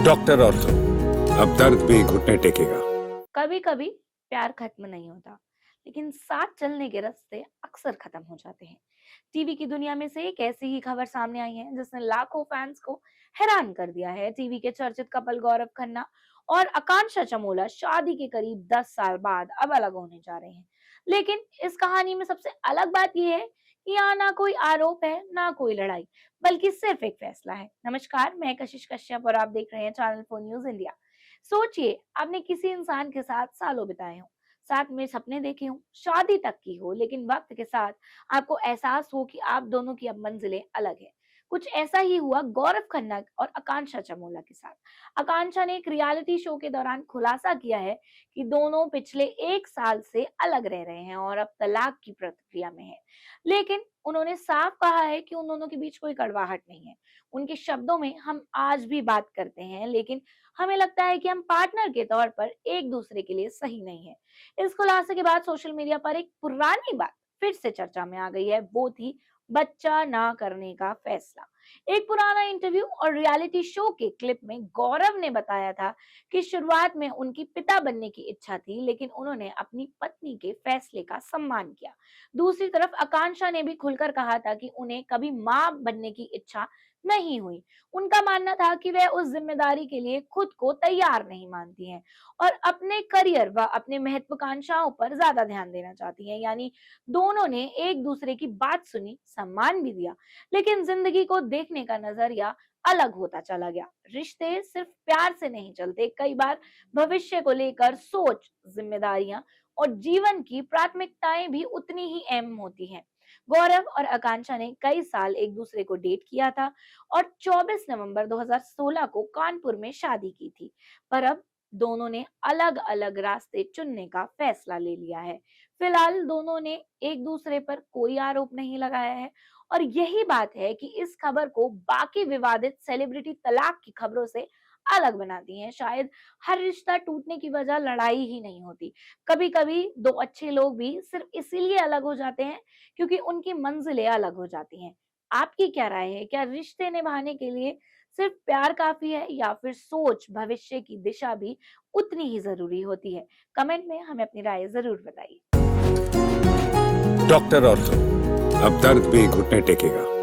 Doctor और तो अब दर्द भी घुटने टेकेगा। कभी कभी प्यार खत्म नहीं होता, लेकिन साथ चलने के रास्ते अक्सर खत्म हो जाते हैं। टीवी की दुनिया में से एक ऐसी ही खबर सामने आई है जिसने लाखों फैंस को हैरान कर दिया है। टीवी के चर्चित कपल गौरव खन्ना और आकांक्षा चमोला शादी के करीब 10 साल बाद अब अलग होने जा रहे हैं। लेकिन इस कहानी में सबसे अलग बात यह है कि यहाँ ना कोई आरोप है, ना कोई लड़ाई, बल्कि सिर्फ एक फैसला है। नमस्कार, मैं कशिश कश्यप और आप देख रहे हैं चैनल 4 न्यूज इंडिया। सोचिए, आपने किसी इंसान के साथ सालों बिताए हों, साथ में सपने देखे हों, शादी तक की हो, लेकिन वक्त के साथ आपको एहसास हो कि आप दोनों की अब मंजिलें अलग हैं। कुछ ऐसा ही हुआ गौरव खन्ना और आकांक्षा चमोला के साथ। आकांक्षा ने एक रियलिटी शो के दौरान खुलासा किया है कि दोनों पिछले 1 साल से अलग रह रहे हैं और अब तलाक की प्रक्रिया में है। लेकिन उन्होंने साफ कहा है कि उन दोनों के बीच कोई कड़वाहट नहीं है। उनके शब्दों में, हम आज भी बात करते हैं, लेकिन हमें लगता है कि हम पार्टनर के तौर पर एक दूसरे के लिए सही नहीं है। इस खुलासे के बाद सोशल मीडिया पर एक पुरानी बात फिर से चर्चा में आ गई है, वो थी बच्चा ना करने का फैसला। एक पुराना इंटरव्यू और रियलिटी शो के क्लिप में गौरव ने बताया था कि शुरुआत में उनकी पिता बनने की इच्छा थी, लेकिन उन्होंने अपनी पत्नी के फैसले का सम्मान किया। दूसरी तरफ आकांक्षा ने भी खुलकर कहा था कि उन्हें कभी मां बनने की इच्छा नहीं हुई। उनका मानना था कि वह उस जिम्मेदारी के लिए खुद को तैयार नहीं मानती हैं और अपने करियर व अपने महत्वाकांक्षाओं पर ज्यादा ध्यान देना चाहती हैं। यानी दोनों ने एक दूसरे की बात सुनी, सम्मान भी दिया, लेकिन जिंदगी को देखने का नजरिया अलग होता चला गया। रिश्ते सिर्फ प्यार से नहीं चलते, कई बार भविष्य को लेकर सोच, जिम्मेदारियां और जीवन की प्राथमिकताएं भी उतनी ही अहम होती हैं। गौरव और आकांक्षा ने कई साल एक दूसरे को डेट किया था और 24 नवंबर 2016 को कानपुर में शादी की थी। पर अब दोनों ने अलग-अलग रास्ते चुनने का फैसला ले लिया है। फिलहाल दोनों ने एक दूसरे पर कोई आरोप नहीं लगाया है और यही बात है कि इस खबर को बाकी विवादित सेलिब्रिटी तलाक की खबरों से अलग बनाती हैं। शायद हर रिश्ता टूटने की वजह लड़ाई ही नहीं होती। कभी-कभी दो अच्छे लोग भी सिर्फ इसीलिए अलग हो जाते हैं क्योंकि उनकी मंजिलें अलग हो जाती हैं। आपकी क्या राय है? क्या रिश्ते निभाने के लिए सिर्फ प्यार काफी है या फिर सोच, भविष्य की दिशा भी उतनी ही जरूरी होती है? कमेंट में हमें अपनी राय जरूर बताइए। डॉक्टर और तो अब दर्द भी घुटने टेकेगा।